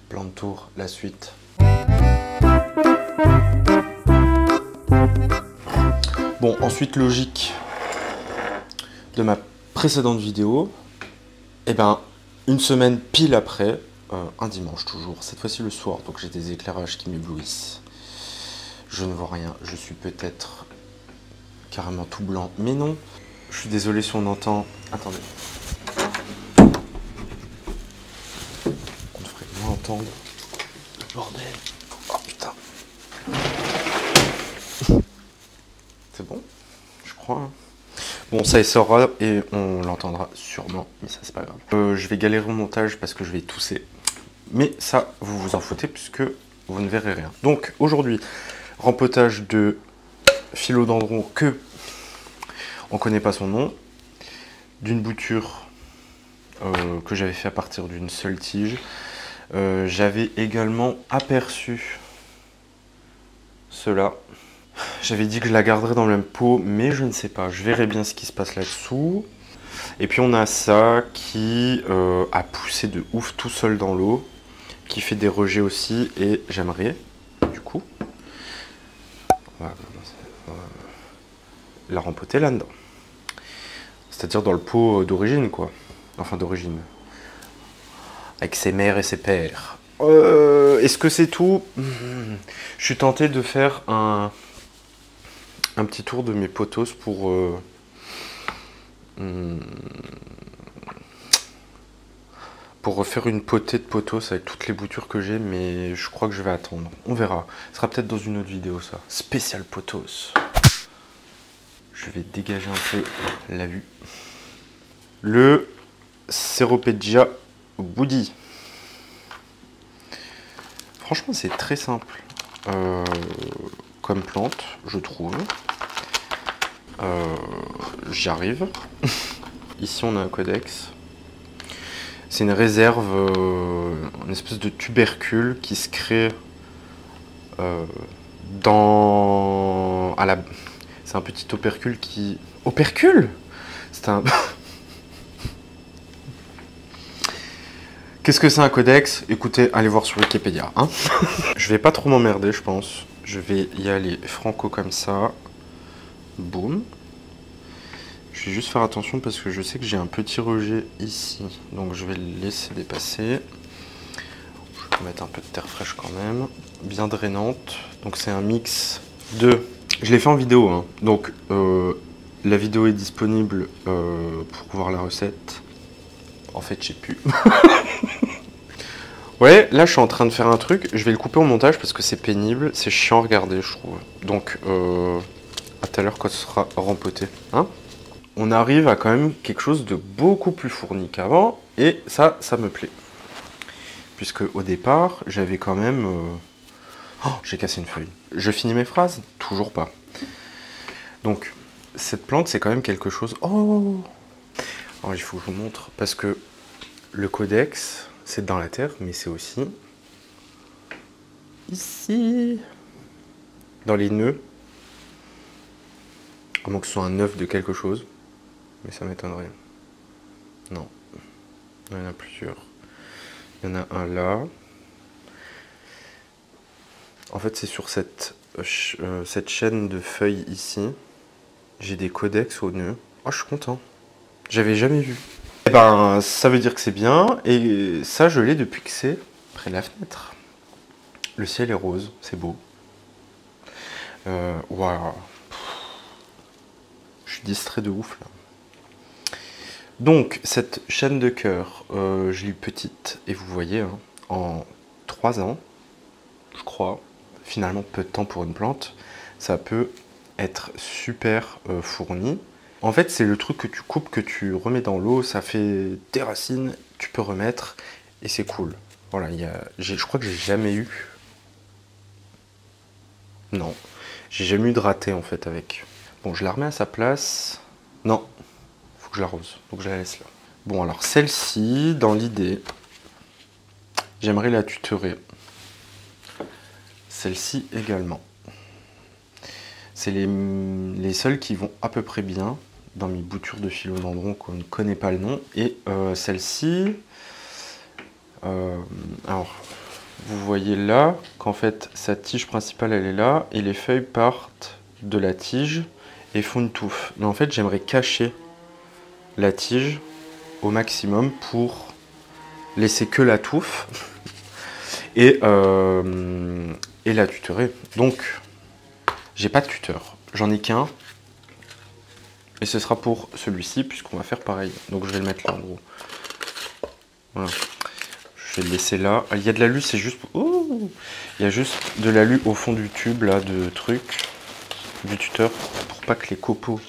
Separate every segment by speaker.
Speaker 1: Plan de tour, la suite. Bon, ensuite, logique de ma précédente vidéo, et ben, une semaine pile après, un dimanche toujours, cette fois-ci le soir, donc j'ai des éclairages qui m'éblouissent. Je ne vois rien, je suis peut-être carrément tout blanc, mais non. Je suis désolé si on entend... Attendez. On devrait moins entendre. Bordel. Oh putain. C'est bon, je crois. Hein. Bon, ça sortira et on l'entendra sûrement, mais ça c'est pas grave. Je vais galérer au montage parce que je vais tousser. Mais ça, vous vous en foutez puisque vous ne verrez rien. Donc aujourd'hui, rempotage de philodendron que on connaît pas son nom, d'une bouture que j'avais fait à partir d'une seule tige. J'avais également aperçu cela. J'avais dit que je la garderais dans le même pot, mais je ne sais pas. Je verrai bien ce qui se passe là-dessous. Et puis on a ça qui a poussé de ouf tout seul dans l'eau, qui fait des rejets aussi, et j'aimerais, du coup, la rempoter là-dedans. C'est-à-dire dans le pot d'origine, quoi. Enfin, d'origine. Avec ses mères et ses pères. Est-ce que c'est tout? Je suis tenté de faire un petit tour de mes potos pour... pour refaire une potée de potos avec toutes les boutures que j'ai, mais je crois que je vais attendre. On verra. Ce sera peut-être dans une autre vidéo, ça. Spécial potos. Je vais dégager un peu la vue. Le Ceropegia Woody. Franchement, c'est très simple comme plante, je trouve. J'y arrive. Ici, on a un codex. C'est une réserve, une espèce de tubercule qui se crée c'est un petit opercule qui... Opercule? C'est un... Qu'est-ce que c'est un codex? Écoutez, allez voir sur Wikipédia. Hein. Je vais pas trop m'emmerder, je pense. Je vais y aller franco comme ça. Boum. Je vais juste faire attention parce que je sais que j'ai un petit rejet ici. Donc je vais le laisser dépasser. Je vais mettre un peu de terre fraîche quand même. Bien drainante. Donc c'est un mix de... Je l'ai fait en vidéo. Hein. Donc la vidéo est disponible pour voir la recette. En fait, je sais plus. Ouais, là je suis en train de faire un truc. Je vais le couper au montage parce que c'est pénible. C'est chiant à regarder, je trouve. Donc à tout à l'heure quand ce sera rempoté. Hein, on arrive à quand même quelque chose de beaucoup plus fourni qu'avant. Et ça me plaît. Puisque au départ, j'avais quand même... Oh, j'ai cassé une feuille. Je finis mes phrases? Toujours pas. Donc, cette plante, c'est quand même quelque chose... Oh! Alors, il faut que je vous montre. Parce que le codex, c'est dans la terre, mais c'est aussi... ici. Dans les nœuds. À moins que ce soit un œuf de quelque chose. Mais ça m'étonnerait. Non. Il y en a plusieurs. Il y en a un là. En fait, c'est sur cette chaîne de feuilles ici. J'ai des codex au nœud. Oh, je suis content. J'avais jamais vu. Eh ben, ça veut dire que c'est bien. Et ça, je l'ai depuis que c'est près de la fenêtre. Le ciel est rose. C'est beau. Waouh. Je suis distrait de ouf, là. Donc, cette chaîne de cœur, je l'ai eu petite. Et vous voyez, hein, en 3 ans, je crois, finalement peu de temps pour une plante, ça peut être super fourni. En fait, c'est le truc que tu coupes, que tu remets dans l'eau, ça fait des racines, tu peux remettre, et c'est cool. Voilà, je crois que j'ai jamais eu... Non, j'ai jamais eu de raté en fait avec. Bon, je la remets à sa place. Non, faut que je l'arrose, donc je la laisse là. Bon, alors celle-ci, dans l'idée, j'aimerais la tutorer. Celle-ci également. C'est les seules qui vont à peu près bien dans mes boutures de philodendron qu'on ne connaît pas le nom. Et celle-ci, alors, vous voyez là qu'en fait sa tige principale elle est là et les feuilles partent de la tige et font une touffe. Mais en fait j'aimerais cacher la tige au maximum pour laisser que la touffe et la tutorer. Donc j'ai pas de tuteur, j'en ai qu'un et ce sera pour celui-ci puisqu'on va faire pareil. Donc je vais le mettre là en gros. Voilà. Je vais le laisser là. Il y a de l'alu, c'est juste... Oh, il y a juste de l'alu au fond du tube, là, de trucs, du tuteur, pour pas que les copeaux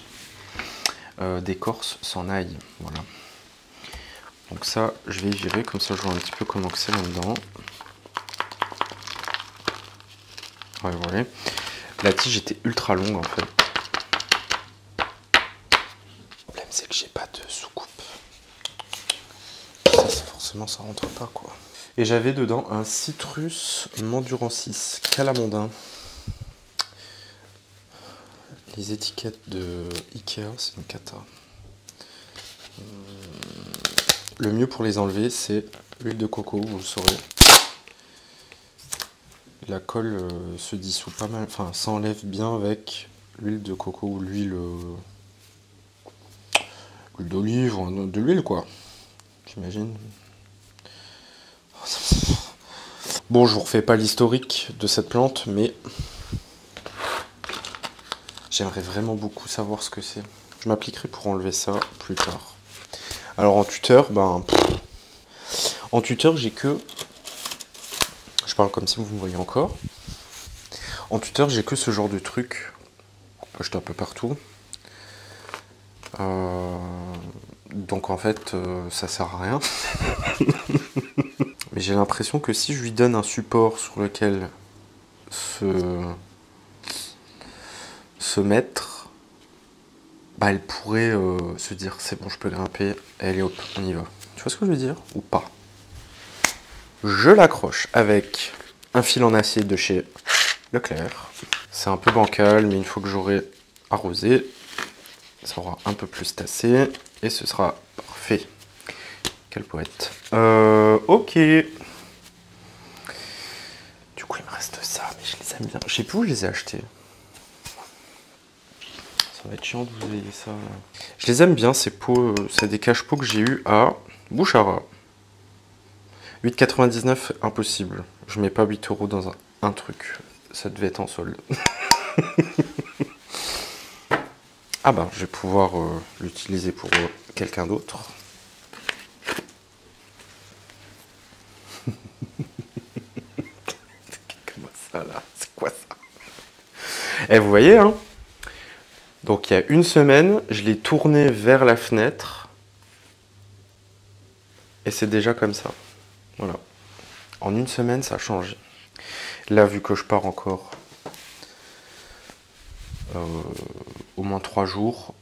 Speaker 1: d'écorce s'en aillent. Voilà. Donc ça, je vais virer, comme ça je vois un petit peu comment que c'est là-dedans. Ouais, voilà. La tige était ultra longue, en fait. Le problème, c'est que j'ai pas de soucoupe. Ça, forcément, ça rentre pas, quoi. Et j'avais dedans un Citrus Mandurensis Calamondin. Les étiquettes de Ikea, c'est une cata. Le mieux pour les enlever, c'est l'huile de coco, vous le saurez. La colle se dissout pas mal, enfin s'enlève bien avec l'huile de coco ou l'huile d'olive ou de l'huile quoi, j'imagine. Bon, je vous refais pas l'historique de cette plante, mais j'aimerais vraiment beaucoup savoir ce que c'est. Je m'appliquerai pour enlever ça plus tard. Alors en tuteur, en tuteur j'ai que... Je parle comme si vous me voyez encore. En tuteur j'ai que ce genre de truc. Je tape un peu partout. Donc en fait, ça sert à rien. Mais j'ai l'impression que si je lui donne un support sur lequel se mettre, elle pourrait se dire c'est bon, je peux grimper, allez hop, on y va. Tu vois ce que je veux dire ou pas? Je l'accroche avec un fil en acier de chez Leclerc. C'est un peu bancal, mais une fois que j'aurai arrosé, ça aura un peu plus tassé et ce sera parfait. Quel poète. Ok. Du coup, il me reste ça, mais je les aime bien. Je sais plus où je les ai achetés. Ça va être chiant de vous ayez ça. Je les aime bien, ces pots. C'est des cache-pots que j'ai eu à Bouchara. 8,99, impossible. Je mets pas 8 € dans un truc. Ça devait être en solde. Ah ben, je vais pouvoir l'utiliser pour quelqu'un d'autre. Comment ça là? C'est quoi ça? Et vous voyez, hein? Donc il y a une semaine, je l'ai tourné vers la fenêtre. Et c'est déjà comme ça. Voilà. En une semaine, ça a changé. Là, vu que je pars encore au moins 3 jours,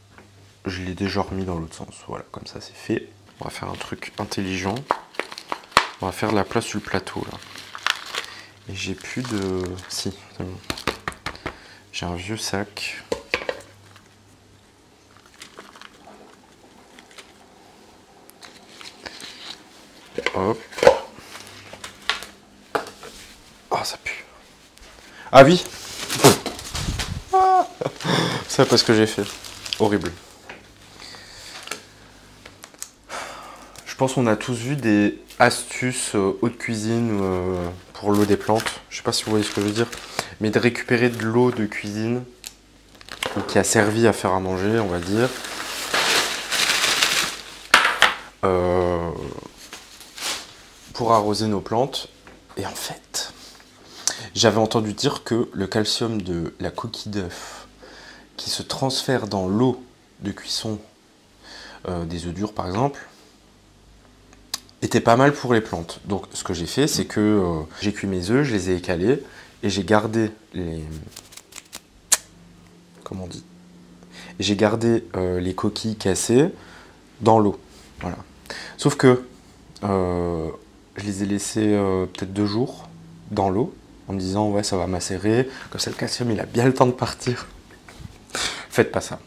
Speaker 1: je l'ai déjà remis dans l'autre sens. Voilà, comme ça, c'est fait. On va faire un truc intelligent. On va faire de la place sur le plateau, là. Et j'ai plus de... Si, c'est bon. J'ai un vieux sac. Hop. Oh, ça pue. Ah oui. C'est pas ce que j'ai fait. Horrible. Je pense qu'on a tous vu des astuces haute cuisine pour l'eau des plantes. Je sais pas si vous voyez ce que je veux dire. Mais de récupérer de l'eau de cuisine qui a servi à faire à manger, on va dire. Pour arroser nos plantes. Et en fait, j'avais entendu dire que le calcium de la coquille d'œuf qui se transfère dans l'eau de cuisson des œufs durs par exemple, était pas mal pour les plantes. Donc ce que j'ai fait, c'est que j'ai cuit mes œufs, je les ai écalés et j'ai gardé les... Comment on dit? J'ai gardé les coquilles cassées dans l'eau. Voilà. Sauf que je les ai laissés peut-être 2 jours dans l'eau en me disant ouais ça va macérer, comme ça le calcium il a bien le temps de partir. Faites pas ça.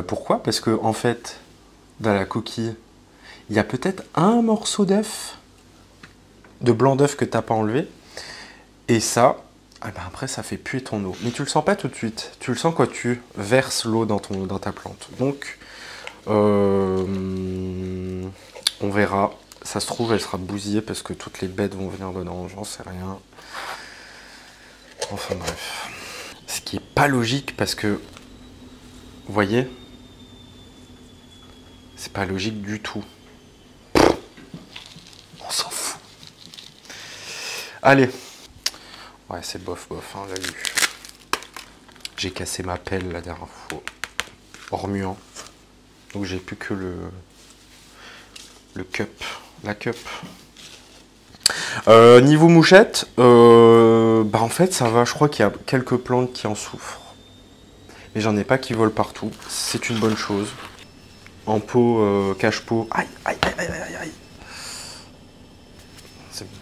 Speaker 1: Pourquoi? Parce que en fait dans la coquille il y a peut-être un morceau d'œuf de blanc d'œuf que t'as pas enlevé. Et ça, eh ben après ça fait puer ton eau. Mais tu le sens pas tout de suite. Tu le sens quand tu verses l'eau dans ta plante. Donc, on verra. Ça se trouve, elle sera bousillée parce que toutes les bêtes vont venir dedans. J'en sais rien. Enfin bref. Ce qui est pas logique parce que, vous voyez, c'est pas logique du tout. On s'en fout. Allez. Ouais, c'est bof, hein, là, j'ai cassé ma pelle la dernière fois. En remuant. Donc j'ai plus que le cup. La cup. Niveau mouchette, bah en fait ça va, je crois qu'il y a quelques plantes qui en souffrent. Mais j'en ai pas qui volent partout. C'est une bonne chose. En pot, cache-pot. Aïe, aïe, aïe, aïe, aïe, aïe. C'est bon.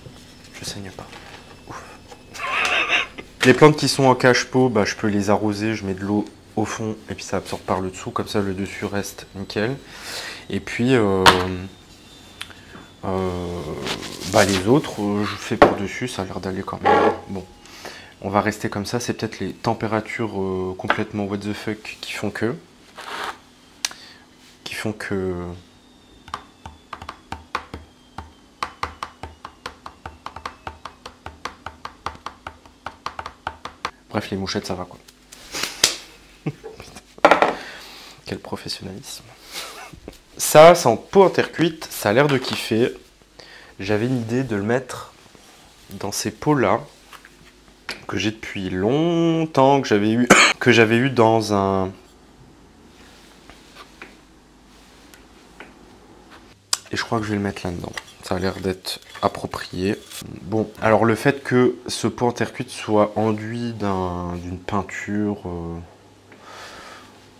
Speaker 1: Je saigne pas. Ouf. Les plantes qui sont en cache-pot, bah, je peux les arroser, je mets de l'eau au fond et puis ça absorbe par le dessous, comme ça le dessus reste nickel. Et puis bah, les autres, je fais par dessus, ça a l'air d'aller quand même. Bon, on va rester comme ça, c'est peut-être les températures complètement what the fuck qui font que... Bref, les mouchettes, ça va quoi. Quel professionnalisme. Ça, c'est en pot en terre cuite, ça a l'air de kiffer. J'avais une idée de le mettre dans ces pots-là, que j'ai depuis longtemps, que j'avais eu dans un... Et je crois que je vais le mettre là-dedans. Ça a l'air d'être approprié. Bon, alors le fait que ce pot en terre cuite soit enduit d'une peinture...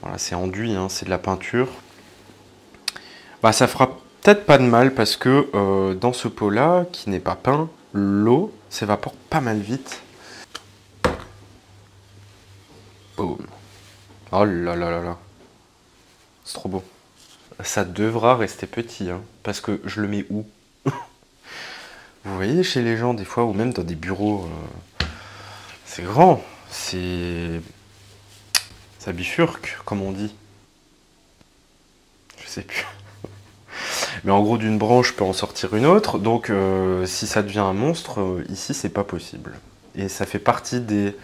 Speaker 1: voilà, c'est enduit, hein, c'est de la peinture. Bah, ça fera peut-être pas de mal parce que dans ce pot-là, qui n'est pas peint, l'eau s'évapore pas mal vite. Boum. Oh là là là là. C'est trop beau. Ça devra rester petit, hein, parce que je le mets où? Vous voyez chez les gens des fois, ou même dans des bureaux, c'est grand, ça bifurque, comme on dit. Je sais plus. Mais en gros, d'une branche, je peux en sortir une autre, donc si ça devient un monstre, ici, c'est pas possible. Et ça fait partie des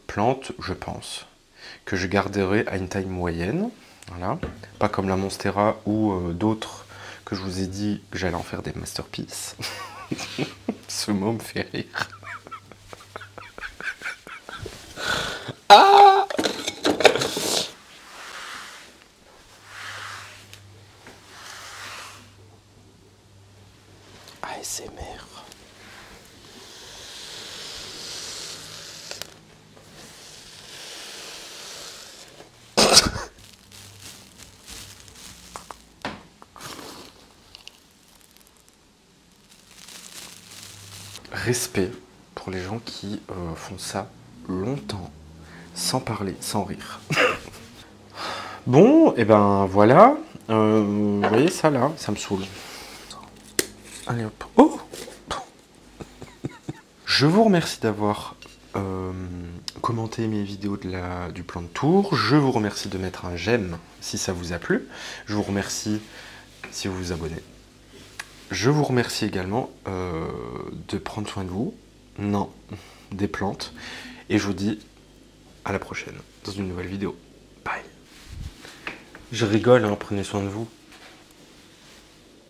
Speaker 1: plantes, je pense, que je garderai à une taille moyenne. Voilà. Pas comme la Monstera ou d'autres que je vous ai dit que j'allais en faire des masterpieces. Ce mot me fait rire. Ah! ASMR. Respect pour les gens qui font ça longtemps, sans parler, sans rire. Bon, et ben voilà. Vous voyez ça là, ça me saoule. Allez hop. Oh! Je vous remercie d'avoir commenté mes vidéos du plan de tour. Je vous remercie de mettre un j'aime si ça vous a plu. Je vous remercie si vous vous abonnez. Je vous remercie également de prendre soin de vous, non, des plantes. Et je vous dis à la prochaine dans une nouvelle vidéo. Bye. Je rigole, hein, prenez soin de vous.